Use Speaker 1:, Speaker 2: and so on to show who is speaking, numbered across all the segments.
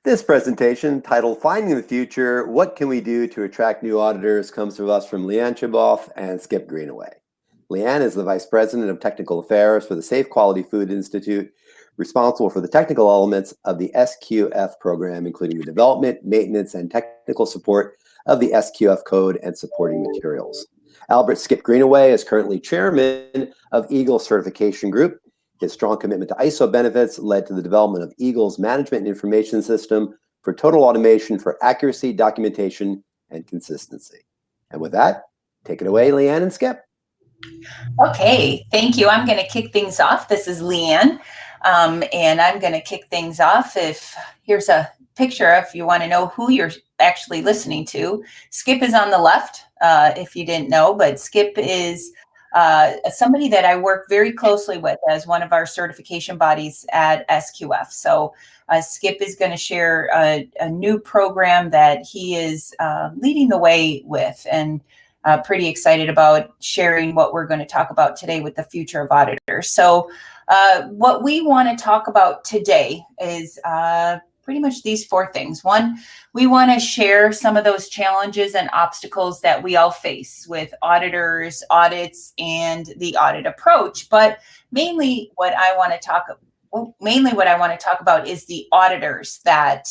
Speaker 1: This presentation, titled Finding the Future, What Can We Do to Attract New Auditors, comes to us from LeAnn Chuboff and Skip Greenaway. LeAnn is the Vice President of Technical Affairs for the Safe Quality Food Institute, responsible for the technical elements of the SQF program, including the development, maintenance, and technical support of the SQF code and supporting materials. Albert Skip Greenaway is currently Chairman of Eagle Certification Group. His strong commitment to ISO benefits led to the development of Eagle's Management and Information System for total automation for accuracy, documentation, and consistency. And with that, take it away, LeAnn and Skip.
Speaker 2: Okay, thank you. I'm going to kick things off. This is LeAnn, and I'm going to kick things off. Here's a picture if you want to know who you're actually listening to. Skip is on the left, if you didn't know, but Skip is somebody that I work very closely with as one of our certification bodies at SQF. So Skip is going to share a new program that he is leading the way with, and pretty excited about sharing what we're going to talk about today with the future of auditors. So what we want to talk about today is pretty much these four things. One, we want to share some of those challenges and obstacles that we all face with auditors, audits, and the audit approach. But mainly what I want to talk about is the auditors that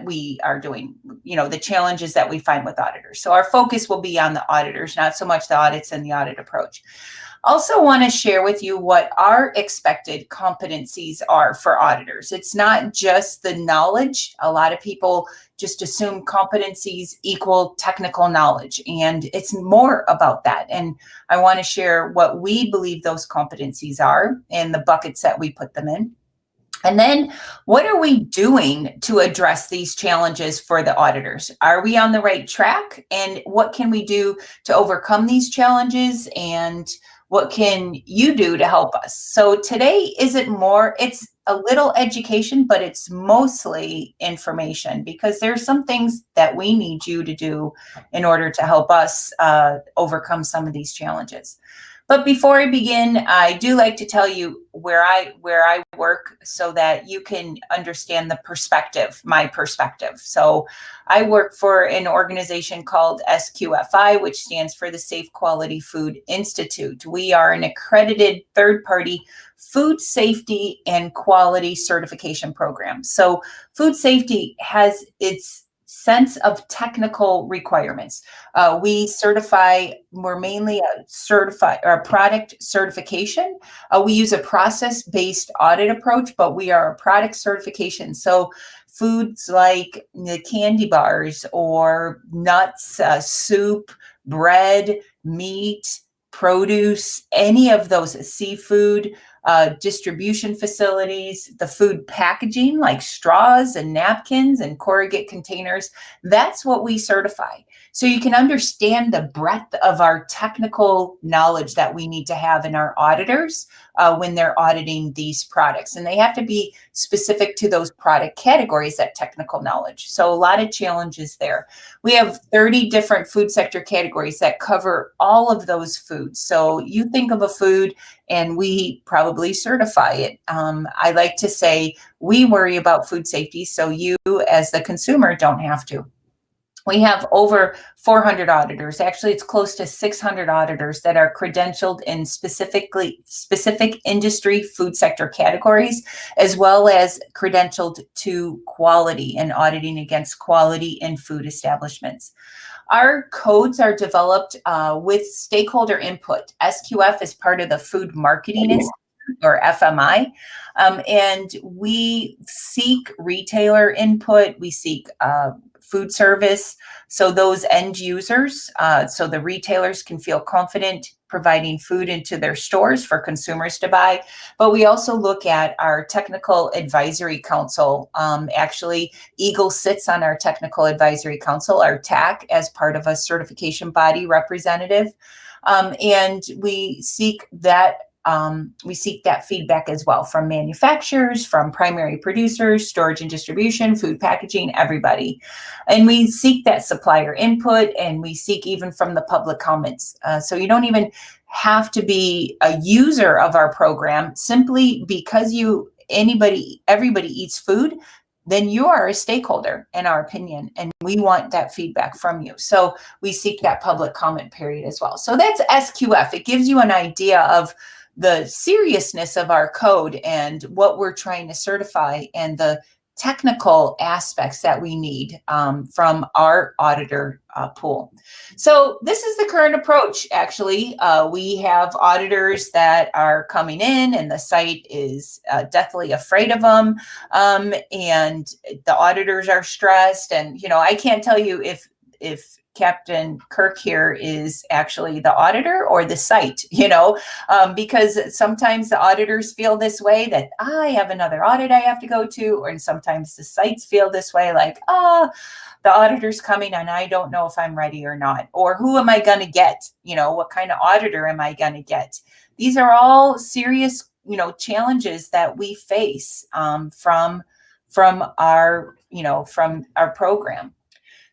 Speaker 2: we are doing, the challenges that we find with auditors. So our focus will be on the auditors, not so much the audits and the audit approach. Also want to share with you what our expected competencies are for auditors. It's not just the knowledge. A lot of people just assume competencies equal technical knowledge, and it's more about that. And I want to share what we believe those competencies are and the buckets that we put them in. And then what are we doing to address these challenges for the auditors? Are we on the right track? And what can we do to overcome these challenges? And what can you do to help us? So today it's a little education, but it's mostly information, because there's some things that we need you to do in order to help us overcome some of these challenges. But before I begin, I do like to tell you where I work so that you can understand my perspective. So I work for an organization called SQFI, which stands for the Safe Quality Food Institute. We are an accredited third-party food safety and quality certification program. So food safety has its sense of technical requirements. We're mainly a product certification. We use a process-based audit approach, but we are a product certification. So foods like the candy bars or nuts, soup, bread, meat, produce, any of those, seafood, distribution facilities, the food packaging like straws and napkins and corrugate containers, that's what we certify. So you can understand the breadth of our technical knowledge that we need to have in our auditors when they're auditing these products. And they have to be specific to those product categories, that technical knowledge. So a lot of challenges there. We have 30 different food sector categories that cover all of those foods. So you think of a food and we probably certify it. I like to say we worry about food safety, so you as the consumer don't have to. We have over 400 auditors. Actually, it's close to 600 auditors that are credentialed in specific industry food sector categories, as well as credentialed to quality and auditing against quality in food establishments. Our codes are developed with stakeholder input. SQF is part of the Food Marketing Institute, or FMI, and we seek retailer input. We seek food service, so those end users, so the retailers can feel confident providing food into their stores for consumers to buy. But we also look at our Technical Advisory Council. Actually, Eagle sits on our Technical Advisory Council, our TAC, as part of a certification body representative. And we seek that feedback as well from manufacturers, from primary producers, storage and distribution, food packaging, everybody. And we seek that supplier input, and we seek even from the public comments. So you don't even have to be a user of our program. Simply because everybody eats food, then you are a stakeholder in our opinion, and we want that feedback from you. So we seek that public comment period as well. So that's SQF. It gives you an idea of the seriousness of our code and what we're trying to certify and the technical aspects that we need from our auditor pool. So this is the current approach. Actually, we have auditors that are coming in, and the site is deathly afraid of them, and the auditors are stressed. And I can't tell you if Captain Kirk here is actually the auditor or the site, because sometimes the auditors feel this way, that I have another audit I have to go to, and sometimes the sites feel this way, like, the auditor's coming and I don't know if I'm ready or not, or who am I going to get? What kind of auditor am I going to get? These are all serious, challenges that we face from our program.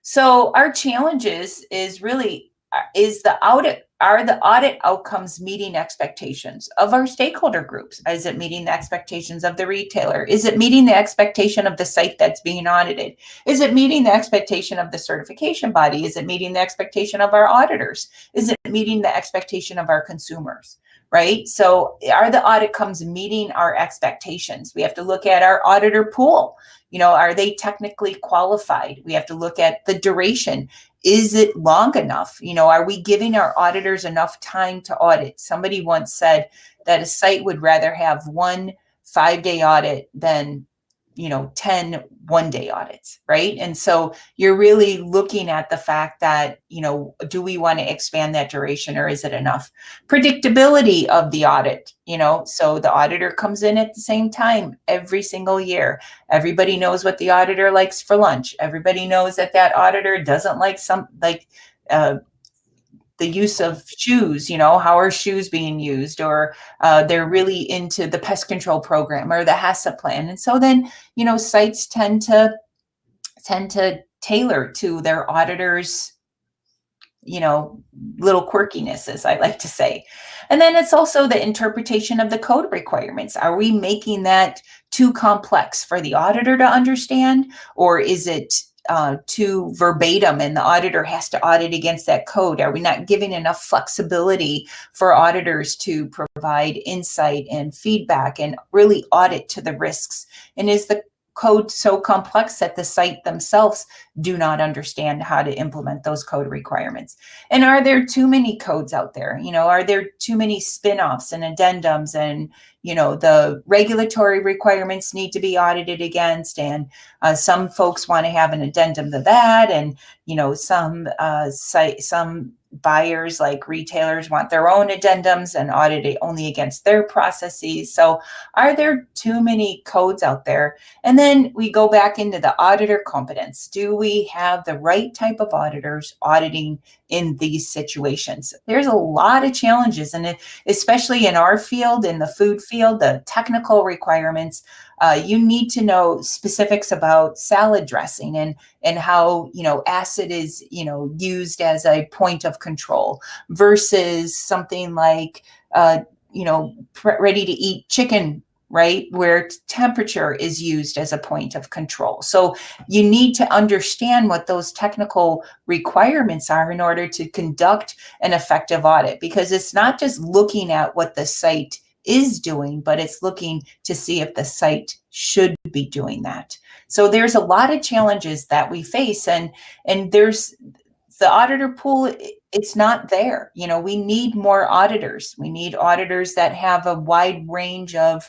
Speaker 2: So our challenges is really, are the audit outcomes meeting expectations of our stakeholder groups? Is it meeting the expectations of the retailer? Is it meeting the expectation of the site that's being audited? Is it meeting the expectation of the certification body? Is it meeting the expectation of our auditors? Is it meeting the expectation of our consumers? Right? So are the audit outcomes meeting our expectations? We have to look at our auditor pool. Are they technically qualified? We have to look at the duration. Is it long enough? Are we giving our auditors enough time to audit? Somebody once said that a site would rather have 1 5-day audit than 10 one-day audits, right? And so you're really looking at the fact that, do we want to expand that duration, or is it enough? Predictability of the audit, so the auditor comes in at the same time every single year. Everybody knows what the auditor likes for lunch. Everybody knows that auditor doesn't like the use of shoes, how are shoes being used, or they're really into the pest control program or the HACCP plan. And so then, sites tend to tailor to their auditors, little quirkiness, as I like to say. And then it's also the interpretation of the code requirements. Are we making that too complex for the auditor to understand, or is it too verbatim and the auditor has to audit against that code? Are we not giving enough flexibility for auditors to provide insight and feedback and really audit to the risks? And is the code so complex that the site themselves do not understand how to implement those code requirements? And are there too many codes out there? Are there too many spin-offs and addendums, and the regulatory requirements need to be audited against, and some folks want to have an addendum to that, and some buyers, like retailers, want their own addendums and audit it only against their processes. So are there too many codes out there? And then we go back into the auditor competence. Do we have the right type of auditors auditing in these situations? There's a lot of challenges, and especially in our field, in the food field, the technical requirements. You need to know specifics about salad dressing and how acid is used as a point of control versus something like ready to eat chicken, right, where temperature is used as a point of control. So you need to understand what those technical requirements are in order to conduct an effective audit, because it's not just looking at what the site is doing, but it's looking to see if the site should be doing that. So there's a lot of challenges that we face, and there's the auditor pool. It's not there. We need more auditors. We need auditors that have a wide range of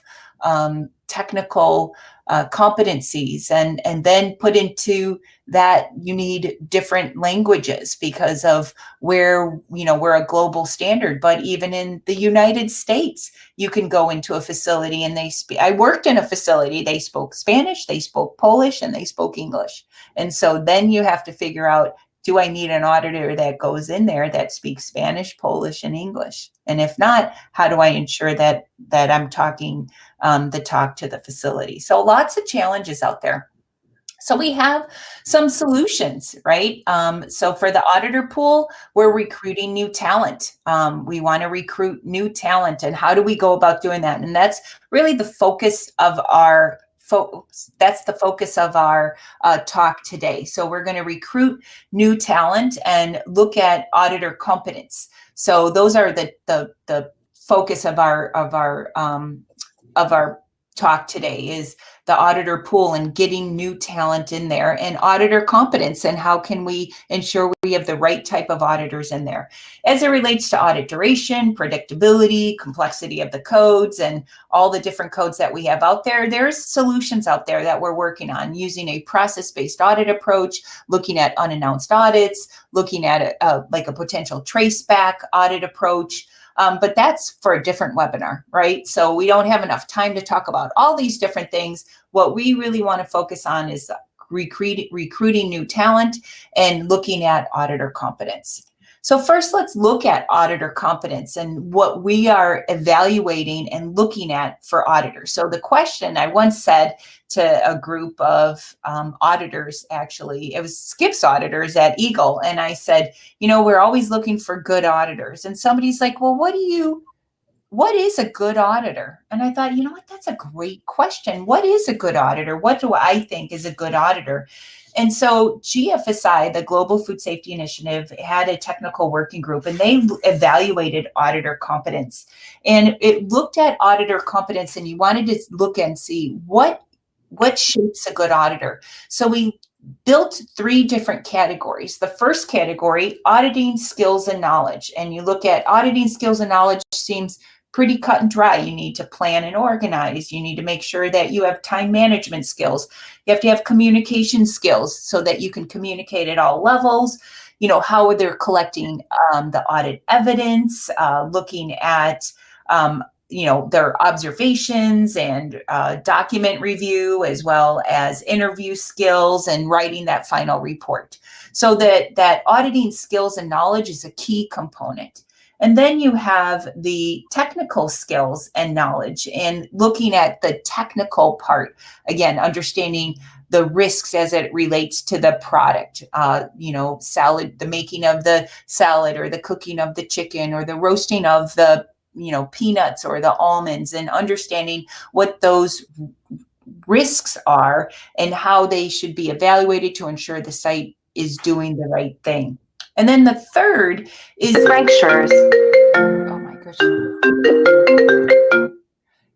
Speaker 2: technical competencies, and then put into that you need different languages because of where we're a global standard. But even in the United States, you can go into a facility and I worked in a facility, they spoke Spanish, they spoke Polish, and they spoke English. And so then you have to figure out, do I need an auditor that goes in there that speaks Spanish, Polish, and English? And if not, how do I ensure that I'm talking the talk to the facility? So lots of challenges out there. So we have some solutions, right? So for the auditor pool, we're recruiting new talent. We want to recruit new talent. And how do we go about doing that? And that's really the focus of our that's the focus of our talk today. So we're going to recruit new talent and look at auditor competence. So those are the focus of our talk today, is the auditor pool and getting new talent in there, and auditor competence, and how can we ensure we have the right type of auditors in there. As it relates to audit duration, predictability, complexity of the codes, and all the different codes that we have out there, there's solutions out there that we're working on using a process-based audit approach, looking at unannounced audits, looking at like a potential traceback audit approach. But that's for a different webinar, right? So we don't have enough time to talk about all these different things. What we really want to focus on is recruiting new talent and looking at auditor competence. So first, let's look at auditor competence and what we are evaluating and looking at for auditors. So the question, I once said to a group of auditors, actually, it was Skip's auditors at Eagle, and I said, you know, we're always looking for good auditors. And somebody's like, well, what is a good auditor? And I thought, you know what, that's a great question. What is a good auditor? What do I think is a good auditor? And so GFSI, the Global Food Safety Initiative, had a technical working group, and they evaluated auditor competence. And it looked at auditor competence, and you wanted to look and see what shapes a good auditor. So we built 3 different categories. The first category, auditing skills and knowledge. And you look at auditing skills and knowledge, seems pretty cut and dry. You need to plan and organize. You need to make sure that you have time management skills. You have to have communication skills so that you can communicate at all levels. You know, how they're collecting the audit evidence, looking at you know, their observations and document review, as well as interview skills and writing that final report. So that auditing skills and knowledge is a key component. And then you have the technical skills and knowledge, and looking at the technical part, again, understanding the risks as it relates to the product, you know, salad, the making of the salad, or the cooking of the chicken, or the roasting of the, you know, peanuts or the almonds, and understanding what those risks are and how they should be evaluated to ensure the site is doing the right thing. And then the third is
Speaker 3: lectures.
Speaker 2: Oh my gosh.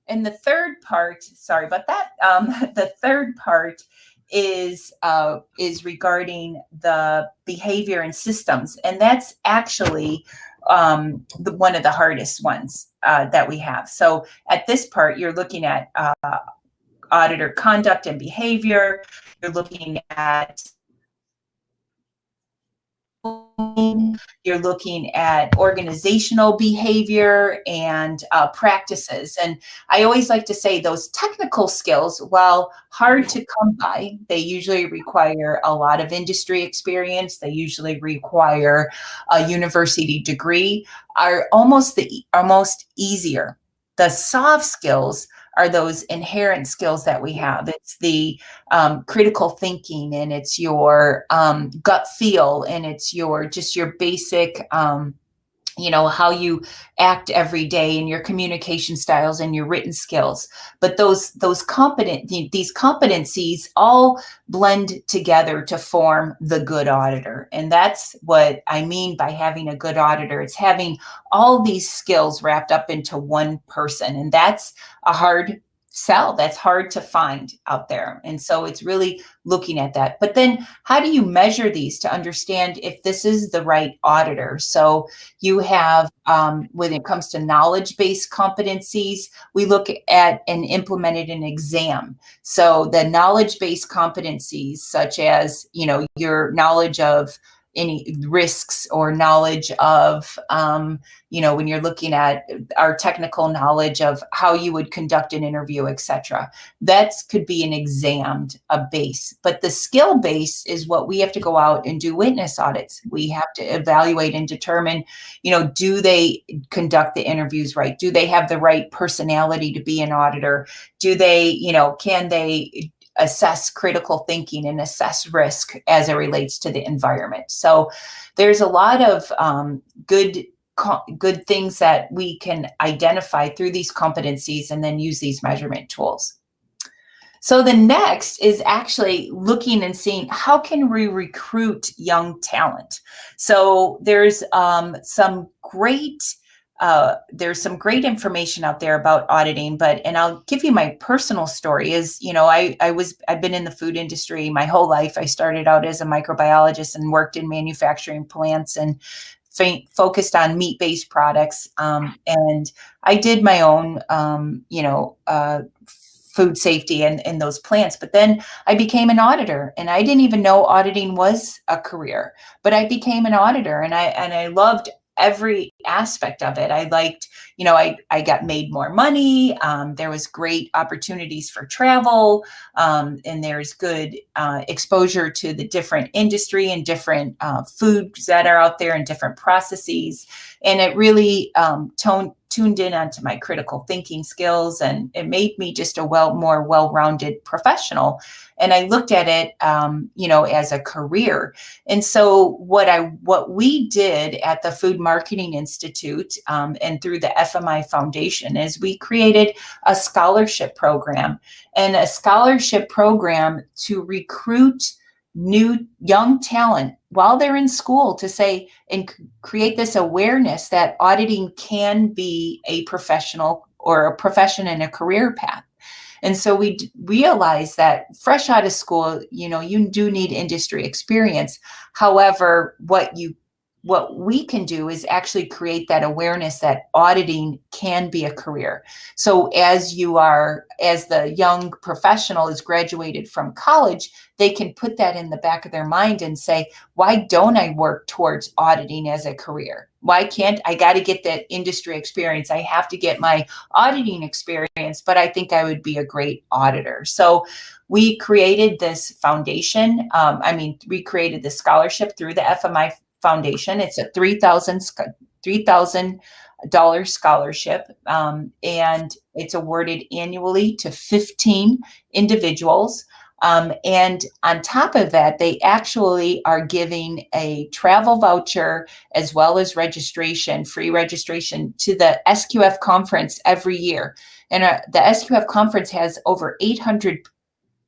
Speaker 2: And the third part, sorry about that. The third part is regarding the behavior and systems, and that's actually one of the hardest ones that we have. So at this part, you're looking at auditor conduct and behavior. You're looking at organizational behavior and practices. And I always like to say those technical skills, while hard to come by, they usually require a lot of industry experience. They usually require a university degree, are almost easier. The soft skills are those inherent skills that we have. It's the critical thinking, and it's your gut feel, and it's your basic, you know, how you act every day, and your communication styles and your written skills. But these competencies all blend together to form the good auditor. And that's what I mean by having a good auditor. It's having all these skills wrapped up into one person. And that's a hard sell. That's hard to find out there. And so it's really looking at that. But then how do you measure these to understand if this is the right auditor? So you have, when it comes to knowledge-based competencies, we look at and implemented an exam. So the knowledge-based competencies, such as, you know, your knowledge of any risks, or knowledge of, you know, when you're looking at our technical knowledge of how you would conduct an interview, etc. That could be an examined base. But the skill base is what we have to go out and do witness audits. We have to evaluate and determine, you know, do they conduct the interviews right? Do they have the right personality to be an auditor? Do they, you know, can they assess critical thinking and assess risk as it relates to the environment? So there's a lot of good things that we can identify through these competencies, and then use these measurement tools. So the next is actually looking and seeing how can we recruit young talent. So there's some great information out there about auditing, and I'll give you my personal story. Is, I've been in the food industry my whole life. I started out as a microbiologist and worked in manufacturing plants and focused on meat-based products. And I did my own, food safety in those plants. But then I became an auditor, and I didn't even know auditing was a career, but I became an auditor, and I loved every aspect of it. I liked, I got made more money. There was great opportunities for travel, and there's good exposure to the different industry and different foods that are out there and different processes. And it really tuned in onto my critical thinking skills, and it made me just a more well-rounded professional. And I looked at it, as a career. And so what we did at the Food Marketing Institute and through the FMI Foundation is we created a scholarship program, to recruit new young talent while they're in school, to say and create this awareness that auditing can be a professional or a profession and a career path. And so we realized that fresh out of school, you do need industry experience. However, what we can do is actually create that awareness that auditing can be a career. So as the young professional is graduated from college, they can put that in the back of their mind and say, why don't I work towards auditing as a career? Why can't I got to get that industry experience? I have to get my auditing experience, but I think I would be a great auditor. So we created this foundation. We created this scholarship through the FMI Foundation. It's a $3,000 scholarship, and it's awarded annually to 15 individuals. And on top of that, they actually are giving a travel voucher as well as free registration to the SQF conference every year. And the SQF conference has over 800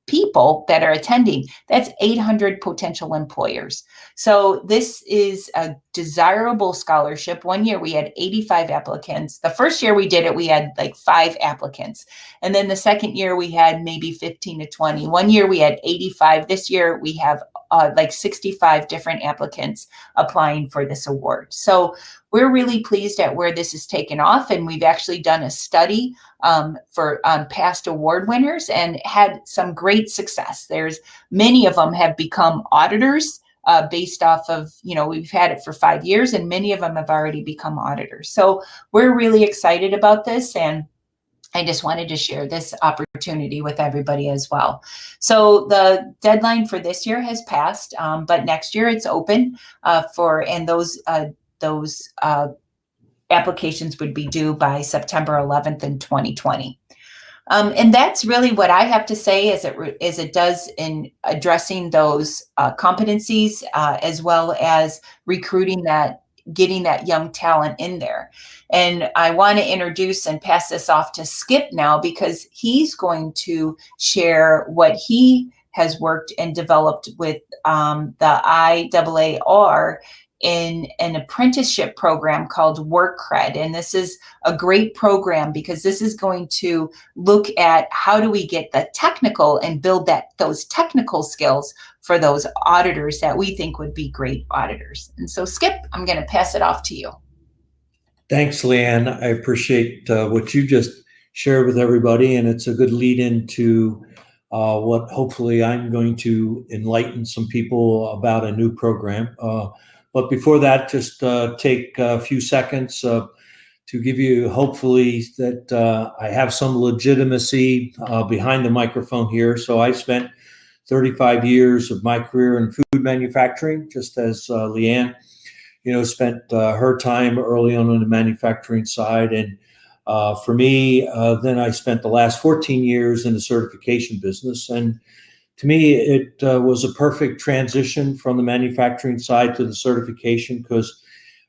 Speaker 2: people that are attending. That's 800 potential employers. So this is a desirable scholarship. One year we had 85 applicants. The first year we did it, we had like 5 applicants. And then the second year we had maybe 15 to 20. One year we had 85. This year we have like 65 different applicants applying for this award. So we're really pleased at where this has taken off. And we've actually done a study for past award winners and had some great success. Many of them have become auditors based off of, we've had it for 5 years, and many of them have already become auditors. So we're really excited about this, and I just wanted to share this opportunity with everybody as well. So the deadline for this year has passed, but next year it's open and those applications would be due by September 11th in 2020. And that's really what I have to say as it does in addressing those competencies, as well as recruiting getting that young talent in there. And I want to introduce and pass this off to Skip now, because he's going to share what he has worked and developed with the IAAR in an apprenticeship program called WorkCred. And this is a great program because this is going to look at how do we get the technical and build those technical skills for those auditors that we think would be great auditors. And so Skip, I'm going to pass it off to you.
Speaker 3: Thanks, LeAnn. I appreciate what you just shared with everybody, and it's a good lead into what hopefully I'm going to enlighten some people about a new program. But before that, just take a few seconds to give you hopefully that I have some legitimacy behind the microphone here. So I spent 35 years of my career in food manufacturing, just as LeAnn, spent her time early on the manufacturing side. And for me, then I spent the last 14 years in the certification business. And to me, it was a perfect transition from the manufacturing side to the certification, because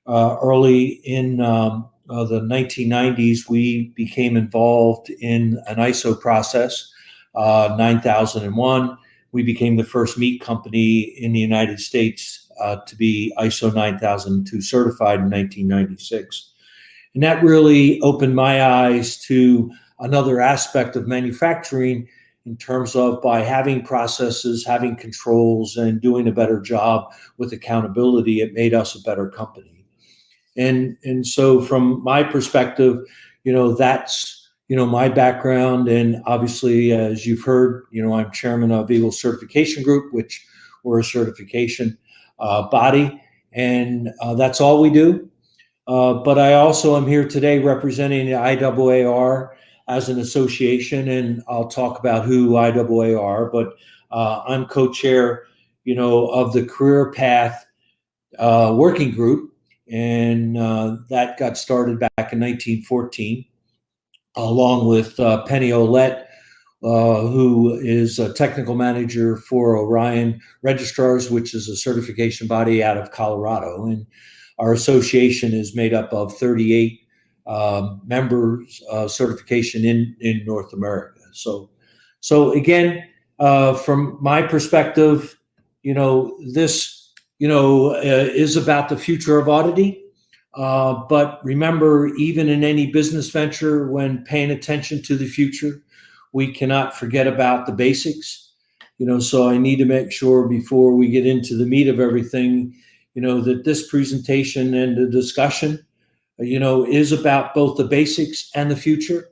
Speaker 3: early in the 1990s, we became involved in an ISO process 9001. We became the first meat company in the United States to be ISO 9002 certified in 1996. And that really opened my eyes to another aspect of manufacturing in terms of, by having processes, having controls, and doing a better job with accountability, it made us a better company. And so from my perspective, that's, my background. And obviously, as you've heard, I'm chairman of Eagle Certification Group, which we're a certification body, and that's all we do. But I also am here today representing the IAAR as an association, and I'll talk about who IAAR are, but I'm co-chair, of the Career Path Working Group, and that got started back in 1914, along with Penny Olette, who is a technical manager for Orion Registrars, which is a certification body out of Colorado. And our association is made up of 38 members certification in North America. So again, from my perspective, this, is about the future of auditing. But remember, even in any business venture, when paying attention to the future, we cannot forget about the basics. So I need to make sure before we get into the meat of everything, that this presentation and the discussion, is about both the basics and the future.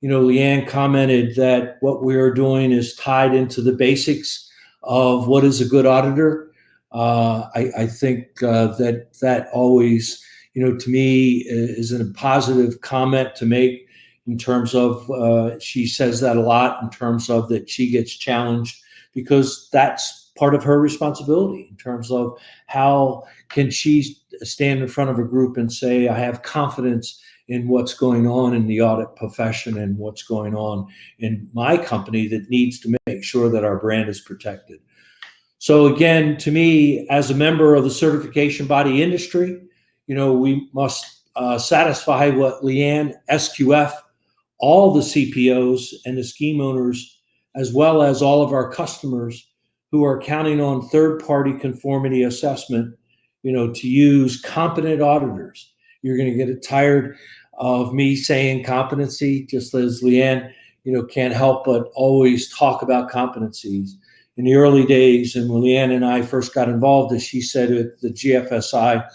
Speaker 3: LeAnn commented that what we are doing is tied into the basics of what is a good auditor. I think that always, to me, is a positive comment to make in terms of, she says that a lot in terms of that she gets challenged, because that's part of her responsibility in terms of how can she stand in front of a group and say, I have confidence in what's going on in the audit profession and what's going on in my company that needs to make sure that our brand is protected. So again, to me, as a member of the certification body industry, we must satisfy what LeAnn, SQF, all the CPOs and the scheme owners, as well as all of our customers who are counting on third-party conformity assessment, to use competent auditors. You're going to get tired of me saying competency, just as LeAnn, can't help but always talk about competencies. In the early days, and when LeAnn and I first got involved, as she said, at the GFSI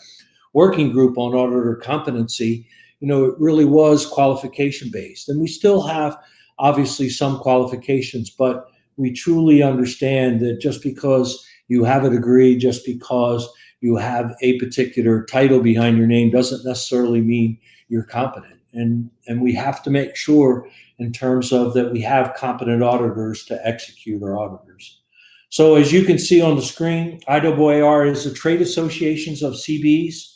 Speaker 3: working group on auditor competency, it really was qualification-based. And we still have, obviously, some qualifications, but we truly understand that just because you have a degree, just because you have a particular title behind your name, doesn't necessarily mean you're competent. And we have to make sure in terms of that we have competent auditors to execute our auditors. So as you can see on the screen, IAAR is the trade associations of CBs,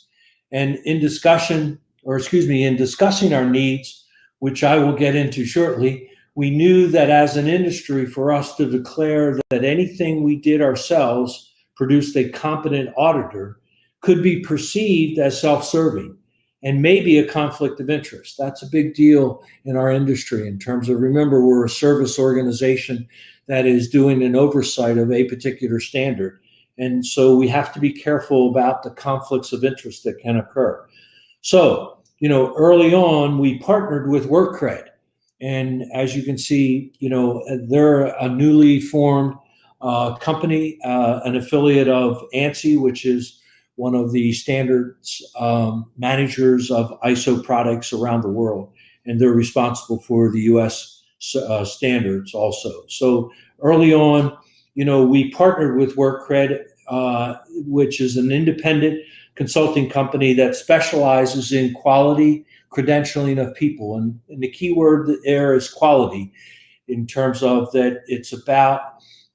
Speaker 3: and in discussing our needs, which I will get into shortly, we knew that as an industry, for us to declare that anything we did ourselves produced a competent auditor could be perceived as self-serving and maybe a conflict of interest. That's a big deal in our industry in terms of, remember, we're a service organization that is doing an oversight of a particular standard. And so we have to be careful about the conflicts of interest that can occur. So, early on, we partnered with WorkCred. And as you can see, they're a newly formed company, an affiliate of ANSI, which is one of the standards managers of ISO products around the world. And they're responsible for the US standards also. So early on, we partnered with WorkCred, which is an independent consulting company that specializes in quality credentialing of people. And the key word there is quality, in terms of that it's about,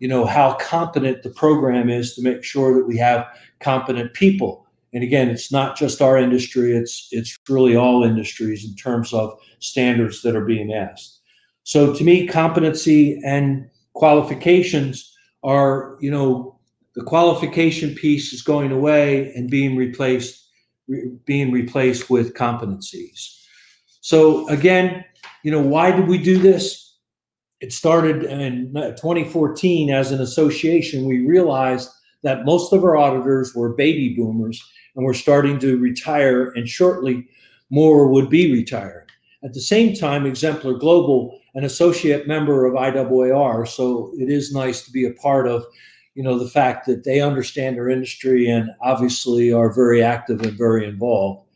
Speaker 3: how competent the program is to make sure that we have competent people. And again, it's not just our industry, it's really all industries in terms of standards that are being asked. So to me, competency and qualifications are, the qualification piece is going away and being replaced with competencies. So again, why did we do this? it started in 2014 as an association. We realized that most of our auditors were baby boomers and were starting to retire, and shortly more would be retiring. At the same time, Exemplar Global, an associate member of IAAR, so it is nice to be a part of, the fact that they understand our industry and obviously are very active and very involved.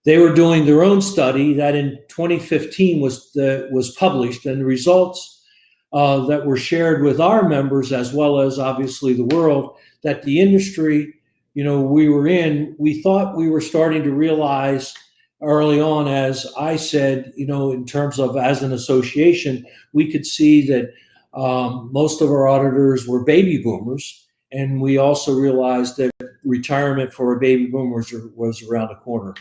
Speaker 3: They were doing their own study that in 2015 was published, and the results that were shared with our members, as well as obviously the world, that the industry, we were in, we thought we were starting to realize early on, as I said, in terms of as an association, we could see that most of our auditors were baby boomers, and we also realized that retirement for our baby boomers was around the corner.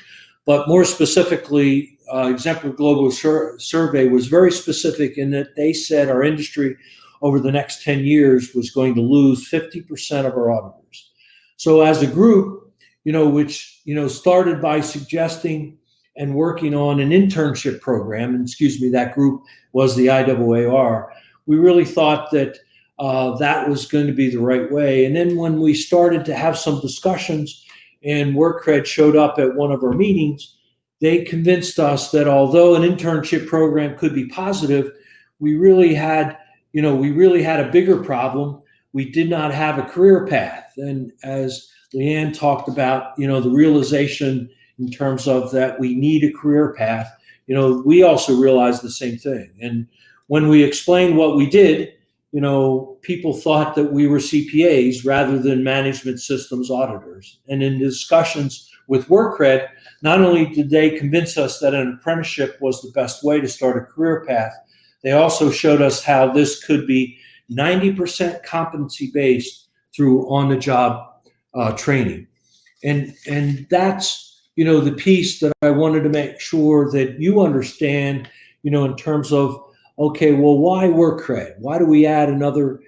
Speaker 3: But more specifically, Exemplar Global Survey was very specific in that they said our industry over the next 10 years was going to lose 50% of our auditors. So as a group, which started by suggesting and working on an internship program, and that group was the IAAR, we really thought that that was going to be the right way. And then when we started to have some discussions and WorkCred showed up at one of our meetings, they convinced us that although an internship program could be positive, we really had a bigger problem. We did not have a career path. And as LeAnn talked about, the realization in terms of that we need a career path, we also realized the same thing. And when we explained what we did, people thought that we were CPAs rather than management systems auditors. And in discussions with WorkCred, not only did they convince us that an apprenticeship was the best way to start a career path, they also showed us how this could be 90% competency-based through on-the-job training. And that's, the piece that I wanted to make sure that you understand, in terms of, okay, well, why WorkCred? Why do we add another,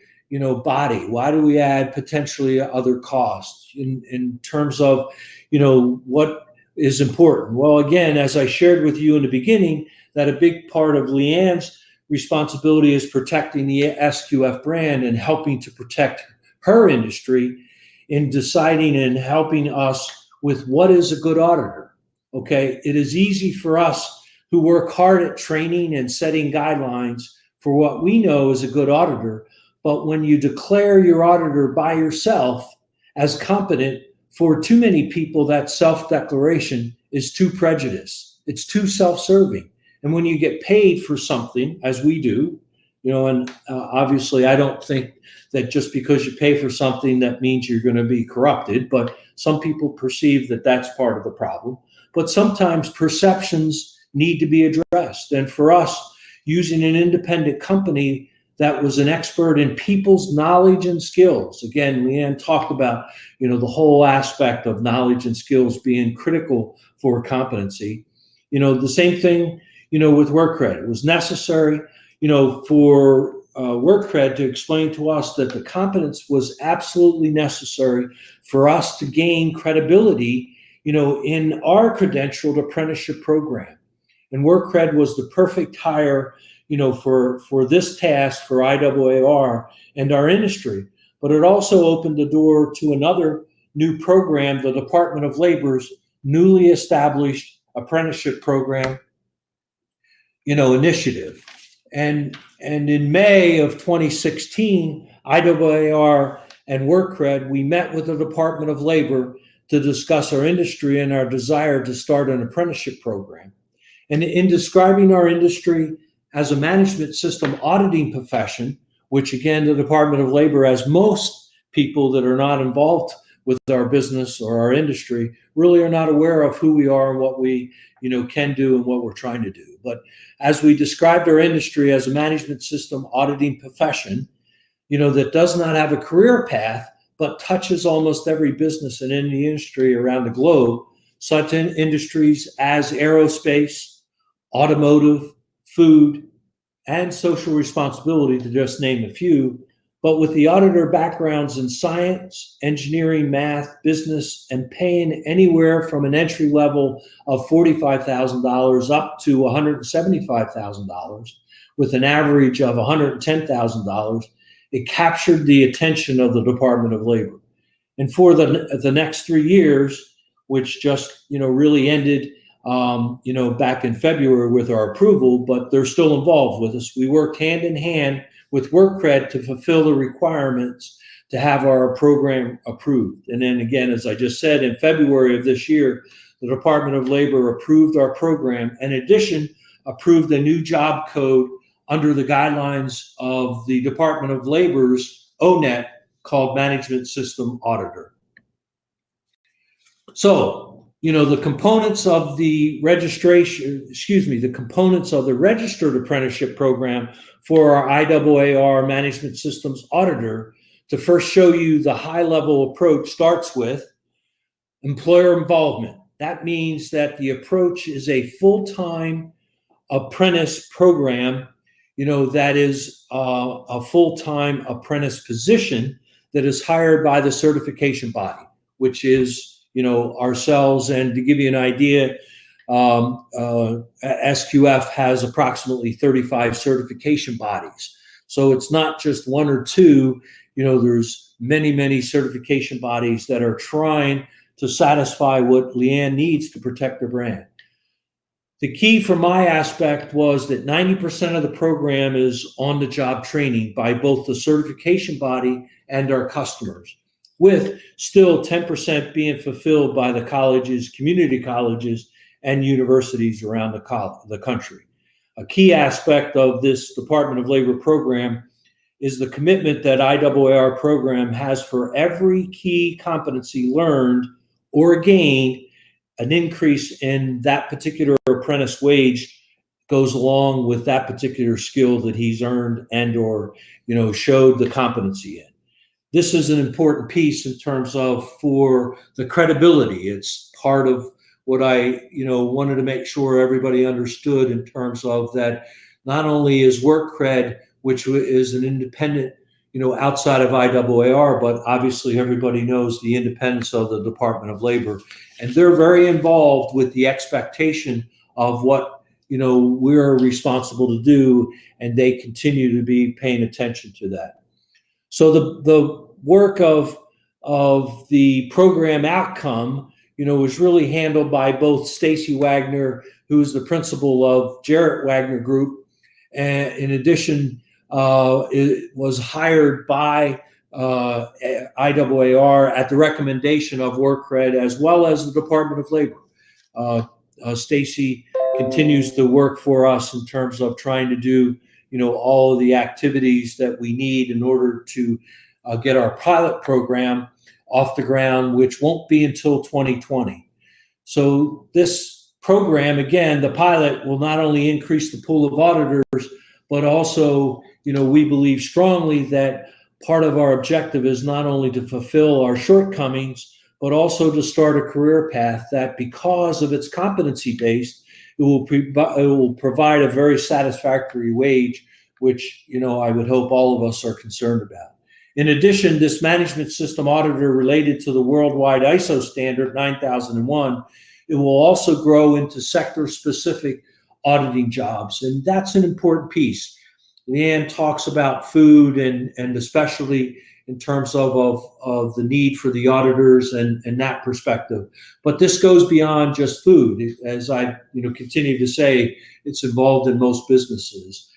Speaker 3: body? Why do we add potentially other costs in terms of, what is important? Well, again, as I shared with you in the beginning, that a big part of LeAnn's responsibility is protecting the SQF brand and helping to protect her industry in deciding and helping us with what is a good auditor. Okay, it is easy for us who work hard at training and setting guidelines for what we know is a good auditor, but when you declare your auditor by yourself as competent, for too many people, that self-declaration is too prejudiced. It's too self-serving. And when you get paid for something, as we do, and obviously I don't think that just because you pay for something that means you're going to be corrupted, but some people perceive that that's part of the problem. But sometimes perceptions need to be addressed. And for us, using an independent company that was an expert in people's knowledge and skills. Again, LeAnn talked about, the whole aspect of knowledge and skills being critical for competency. The same thing, with WorkCred. It was necessary, for WorkCred to explain to us that the competence was absolutely necessary for us to gain credibility, in our credentialed apprenticeship program. And WorkCred was the perfect hire, for this task for IAAR and our industry. But it also opened the door to another new program, the Department of Labor's newly established apprenticeship program, initiative. And in May of 2016, IAAR and WorkCred, we met with the Department of Labor to discuss our industry and our desire to start an apprenticeship program. And in describing our industry as a management system auditing profession, which again, the Department of Labor, as most people that are not involved with our business or our industry, really are not aware of who we are and what we, can do and what we're trying to do. But as we described our industry as a management system auditing profession, that does not have a career path, but touches almost every business and any industry around the globe, such in industries as aerospace, automotive, food, and social responsibility, to just name a few. But with the auditor backgrounds in science, engineering, math, business, and paying anywhere from an entry level of $45,000 up to $175,000, with an average of $110,000, it captured the attention of the Department of Labor. And for the next 3 years, which just really ended back in February with our approval, but they're still involved with us. We work hand in hand with WorkCred to fulfill the requirements to have our program approved. And then again, as I just said, in February of this year, the Department of Labor approved our program. In addition, approved a new job code under the guidelines of the Department of Labor's ONET called Management System Auditor. So, the components of the components of the Registered Apprenticeship Program for our IAAR Management Systems Auditor, to first show you the high-level approach, starts with employer involvement. That means that the approach is a full-time apprentice program, that is a full-time apprentice position that is hired by the certification body, which is ourselves. And to give you an idea, SQF has approximately 35 certification bodies. So it's not just one or two, there's many, many certification bodies that are trying to satisfy what LeAnn needs to protect the brand. The key from my aspect was that 90% of the program is on-the-job training by both the certification body and our customers, with still 10% being fulfilled by the colleges, community colleges, and universities around the country. A key aspect of this Department of Labor program is the commitment that IAAR program has for every key competency learned or gained. An increase in that particular apprentice wage goes along with that particular skill that he's earned and or showed the competency in. This is an important piece in terms of for the credibility. It's part of what I wanted to make sure everybody understood in terms of that. Not only is WorkCred, which is an independent outside of IAAR, but obviously everybody knows the independence of the Department of Labor, and they're very involved with the expectation of what we're responsible to do, and they continue to be paying attention to that. So the work of the program outcome, was really handled by both Stacy Wagner, who's the principal of Jarrett Wagner Group, and in addition, it was hired by IAAR at the recommendation of WorkCred as well as the Department of Labor. Stacy continues to work for us in terms of trying to do, all of the activities that we need in order to get our pilot program off the ground, which won't be until 2020. So this program, again, the pilot, will not only increase the pool of auditors, but also, we believe strongly that part of our objective is not only to fulfill our shortcomings, but also to start a career path that, because of its competency-based, it will provide a very satisfactory wage, which, I would hope all of us are concerned about. In addition, this management system auditor, related to the worldwide ISO standard 9001, it will also grow into sector-specific auditing jobs, and that's an important piece. LeAnn talks about food and especially in terms of the need for the auditors and that perspective. But this goes beyond just food. As I continue to say, it's involved in most businesses.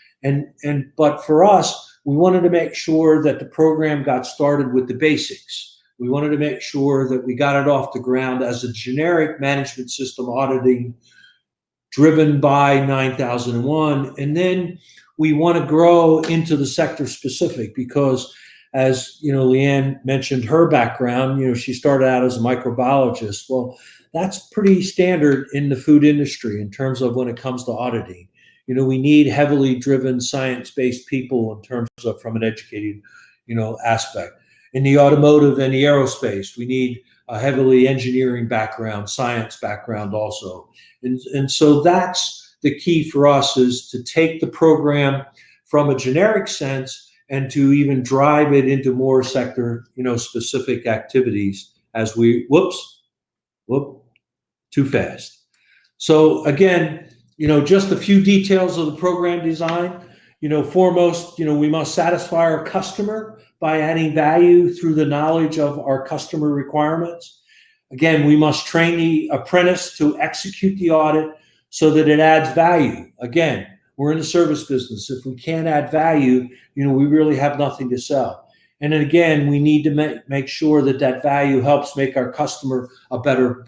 Speaker 3: But for us, we wanted to make sure that the program got started with the basics. We wanted to make sure that we got it off the ground as a generic management system auditing driven by 9001. And then we want to grow into the sector specific because, as LeAnn mentioned her background, she started out as a microbiologist. Well, that's pretty standard in the food industry in terms of when it comes to auditing. We need heavily driven science-based people in terms of from an educated, aspect. In the automotive and the aerospace, we need a heavily engineering background, science background also. And so that's the key for us, is to take the program from a generic sense and to even drive it into more sector, specific activities as we, too fast. So again, just a few details of the program design. Foremost, we must satisfy our customer by adding value through the knowledge of our customer requirements. Again, we must train the apprentice to execute the audit so that it adds value. Again, we're in the service business. If we can't add value, we really have nothing to sell. And then again, we need to make sure that that value helps make our customer a better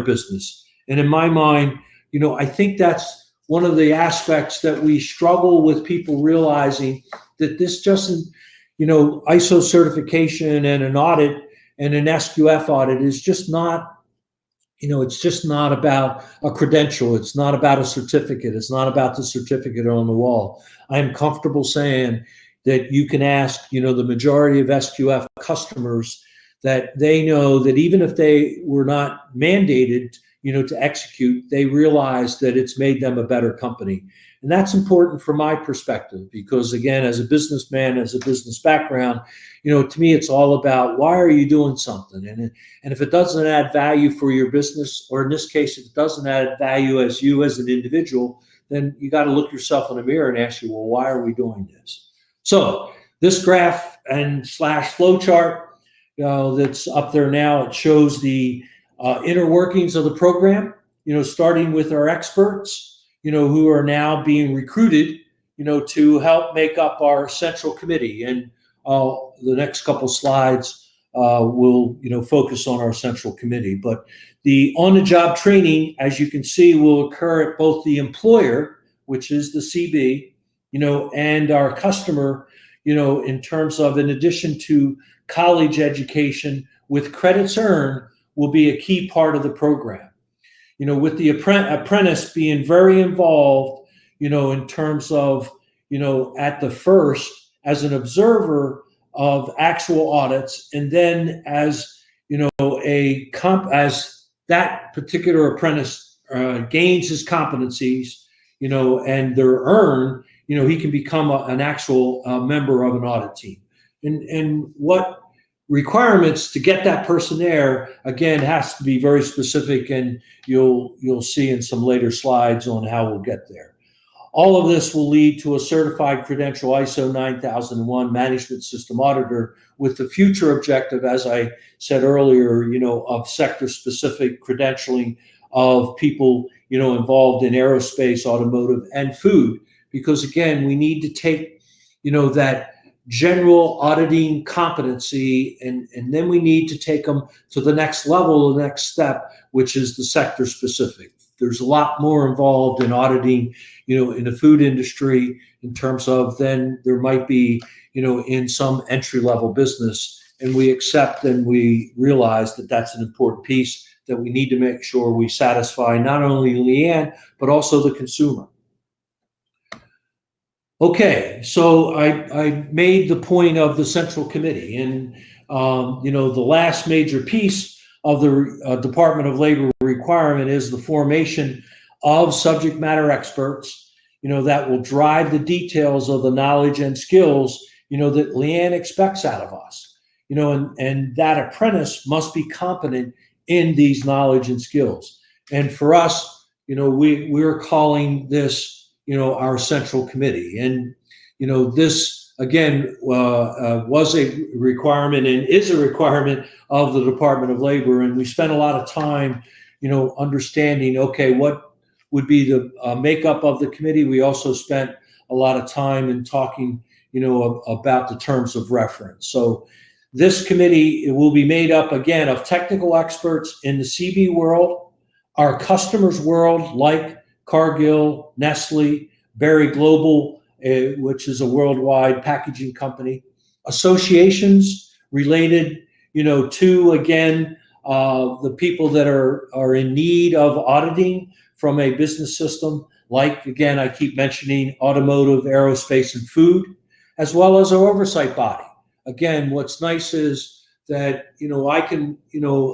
Speaker 3: business. And in my mind, I think that's one of the aspects that we struggle with people realizing that this doesn't, ISO certification and an audit and an SQF audit is just not, it's just not about a credential. It's not about a certificate. It's not about the certificate on the wall. I'm comfortable saying that you can ask, the majority of SQF customers that they know that even if they were not mandated, to execute, they realize that it's made them a better company. And that's important from my perspective, because again, as a businessman, as a business background, to me, it's all about why are you doing something? And if it doesn't add value for your business, or in this case, if it doesn't add value as you as an individual, then you got to look yourself in the mirror and ask you, well, why are we doing this? So this graph and / flow chart that's up there now, it shows the inner workings of the program, starting with our experts, who are now being recruited, to help make up our central committee. And the next couple slides will, focus on our central committee. But the on-the-job training, as you can see, will occur at both the employer, which is the CB, and our customer, in terms of, in addition to college education with credits earned, will be a key part of the program. With the apprentice being very involved, in terms of, at the first as an observer of actual audits, and then as, as that particular apprentice gains his competencies, and they're earned, he can become an actual member of an audit team. And what requirements to get that person there, again, has to be very specific, and you'll see in some later slides on how we'll get there. All of this will lead to a certified credential ISO 9001 management system auditor, with the future objective, as I said earlier, of sector-specific credentialing of people, involved in aerospace, automotive, and food, because again, we need to take, that general auditing competency, and then we need to take them to the next level, the next step, which is the sector specific. There's a lot more involved in auditing, in the food industry, in terms of then there might be, in some entry level business, and we accept and we realize that that's an important piece that we need to make sure we satisfy not only LeAnn, but also the consumer. Okay, so I made the point of the central committee, and the last major piece of the Department of Labor requirement is the formation of subject matter experts, that will drive the details of the knowledge and skills, that LeAnn expects out of us, and that apprentice must be competent in these knowledge and skills. And for us, we're calling this, our central committee. And, this again was a requirement and is a requirement of the Department of Labor. And we spent a lot of time, understanding, okay, what would be the makeup of the committee. We also spent a lot of time in talking, about the terms of reference. So this committee will be made up again of technical experts in the CB world, our customers' world, like Cargill, Nestle, Berry Global, which is a worldwide packaging company, associations related, to, again, the people that are in need of auditing from a business system, like, again, I keep mentioning automotive, aerospace, and food, as well as our oversight body. Again, what's nice is that, I can,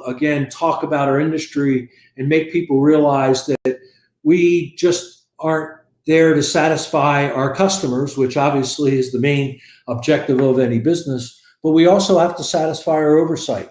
Speaker 3: again, talk about our industry and make people realize that we just aren't there to satisfy our customers, which obviously is the main objective of any business, but we also have to satisfy our oversight.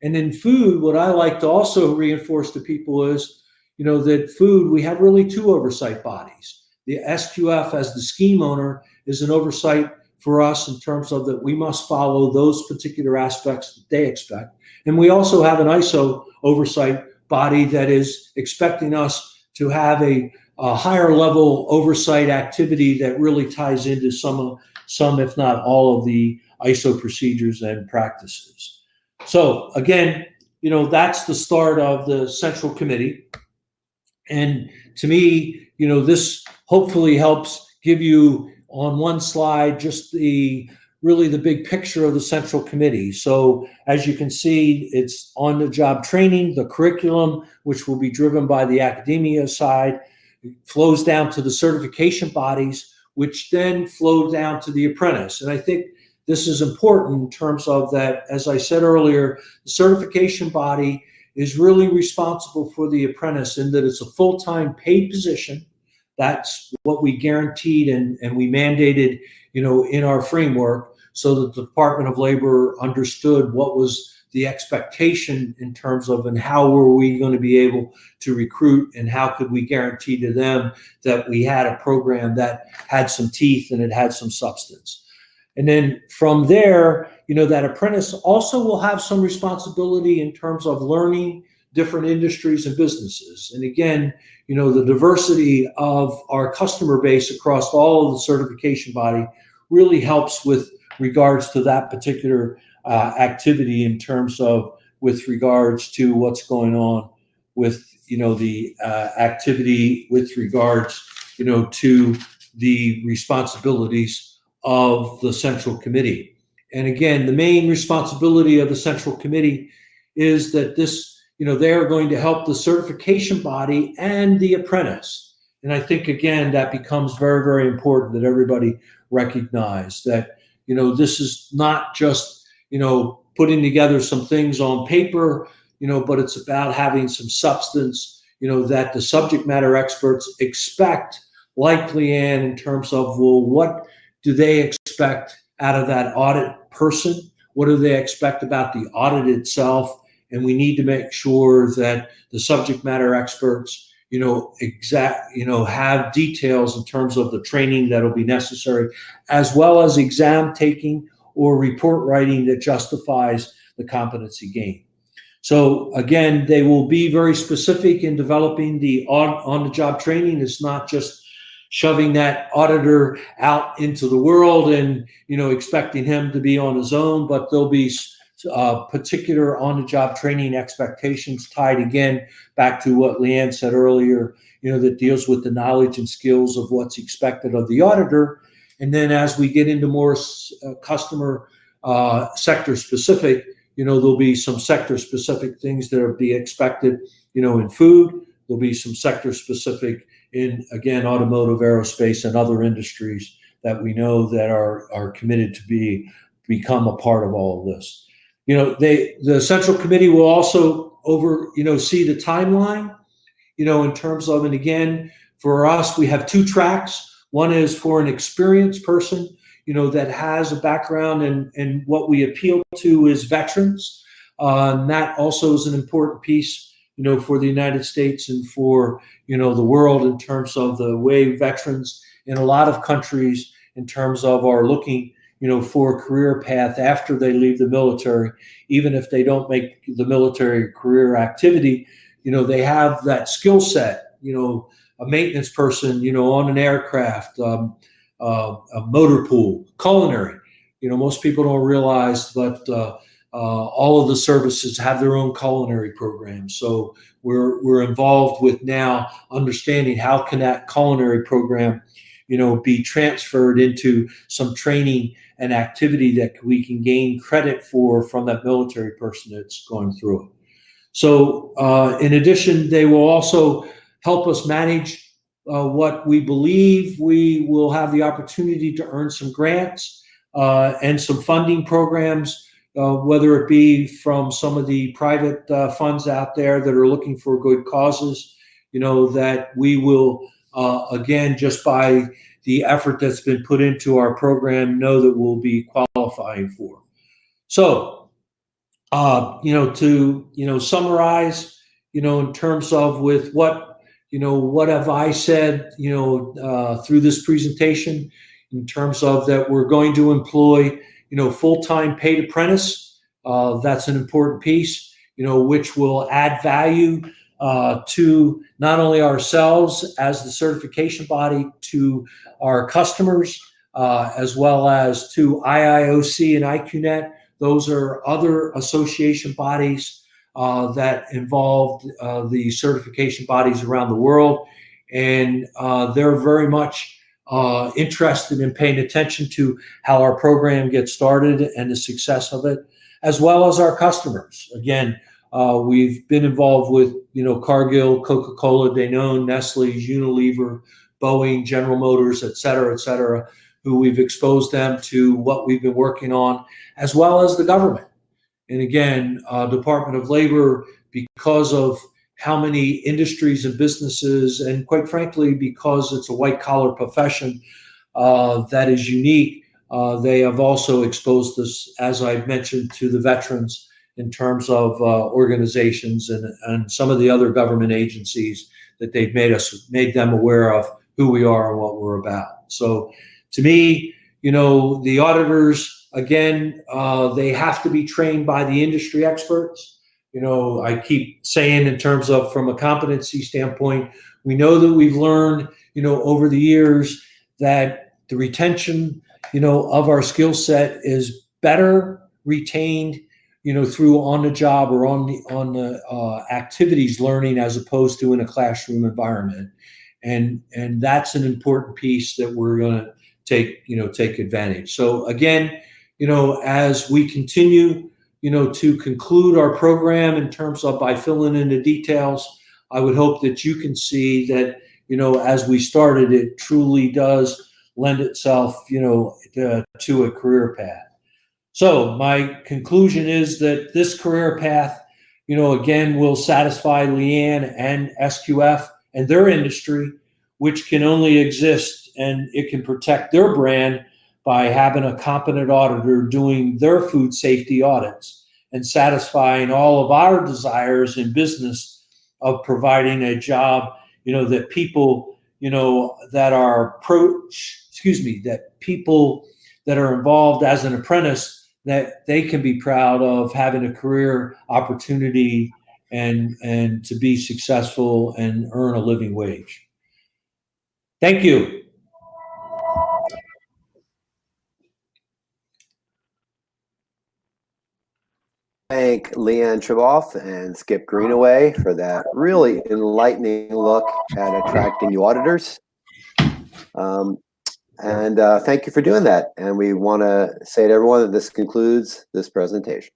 Speaker 3: And in food, what I like to also reinforce to people is, that food, we have really two oversight bodies. The SQF, as the scheme owner, is an oversight for us in terms of that we must follow those particular aspects that they expect. And we also have an ISO oversight body that is expecting us to have a higher level oversight activity that really ties into some, if not all, of the ISO procedures and practices. So again, that's the start of the central committee. And to me, this hopefully helps give you on one slide just really the big picture of the central committee. So as you can see, it's on-the-job training, the curriculum, which will be driven by the academia side, flows down to the certification bodies, which then flow down to the apprentice. And I think this is important in terms of that, as I said earlier, the certification body is really responsible for the apprentice in that it's a full-time paid position. That's what we guaranteed and we mandated, in our framework, so that the Department of Labor understood what was the expectation in terms of and how were we going to be able to recruit and how could we guarantee to them that we had a program that had some teeth and it had some substance. And then from there, that apprentice also will have some responsibility in terms of learning different industries and businesses. And again, the diversity of our customer base across all of the certification body really helps with regards to that particular activity in terms of with regards to what's going on with, the activity with regards, to the responsibilities of the central committee. And again, the main responsibility of the central committee is that this, they are going to help the certification body and the apprentice. And I think, again, that becomes very, very important that everybody recognize that, this is not just, putting together some things on paper, but it's about having some substance, that the subject matter experts expect, like LeAnn, in terms of, well, what do they expect out of that audit person? What do they expect about the audit itself? And we need to make sure that the subject matter experts, have details in terms of the training that'll be necessary, as well as exam taking or report writing that justifies the competency gain. So again, they will be very specific in developing the on-the-job training. It's not just shoving that auditor out into the world and, expecting him to be on his own, but there'll be particular on-the-job training expectations tied again back to what LeAnn said earlier, that deals with the knowledge and skills of what's expected of the auditor. And then as we get into more customer sector specific, there'll be some sector specific things that will be expected, in food. There'll be some sector specific in, again, automotive, aerospace, and other industries that we know that are committed to become a part of all of this. The central committee will also see the timeline, in terms of, and again, for us, we have two tracks. One is for an experienced person, that has a background, and what we appeal to is veterans. And that also is an important piece, for the United States and for, the world in terms of the way veterans in a lot of countries in terms of are looking, for a career path after they leave the military, even if they don't make the military career activity, they have that skill set, a maintenance person, on an aircraft, a motor pool, culinary. Most people don't realize, but all of the services have their own culinary programs. So we're involved with now understanding how can that culinary program, be transferred into some training and activity that we can gain credit for from that military person that's going through it. So in addition, they will also help us manage what we believe we will have the opportunity to earn some grants and some funding programs, whether it be from some of the private funds out there that are looking for good causes, that we will again, just by the effort that's been put into our program, know that we'll be qualifying for. So, to summarize, in terms of with what have I said, through this presentation, in terms of that we're going to employ, full-time paid apprentice. That's an important piece, which will add value to not only ourselves as the certification body, to our customers, as well as to IIOC and IQNet. Those are other association bodies that involve the certification bodies around the world. And they're very much interested in paying attention to how our program gets started and the success of it, as well as our customers. Again, we've been involved with, Cargill, Coca-Cola, Danone, Nestle, Unilever, Boeing, General Motors, et cetera, who we've exposed them to what we've been working on, as well as the government. And again, Department of Labor, because of how many industries and businesses, and quite frankly, because it's a white-collar profession that is unique, they have also exposed us, as I've mentioned, to the veterans in terms of organizations and some of the other government agencies that they've made them aware of who we are and what we're about. So to me, the auditors, again, they have to be trained by the industry experts. I keep saying in terms of from a competency standpoint, we know that we've learned, over the years that the retention, of our skill set is better retained, through on the job or on the activities learning, as opposed to in a classroom environment. And that's an important piece that we're going to take advantage. So again, as we continue, to conclude our program in terms of by filling in the details, I would hope that you can see that, as we started, it truly does lend itself, to a career path. So my conclusion is that this career path, again, will satisfy LeAnn and SQF and their industry, which can only exist, and it can protect their brand by having a competent auditor doing their food safety audits and satisfying all of our desires in business of providing a job, that people, that people that are involved as an apprentice, that they can be proud of having a career opportunity and to be successful and earn a living wage. Thank you.
Speaker 1: Thank LeAnn Chuboff and Skip Greenaway for that really enlightening look at attracting new auditors. And thank you for doing that. And we want to say to everyone that this concludes this presentation.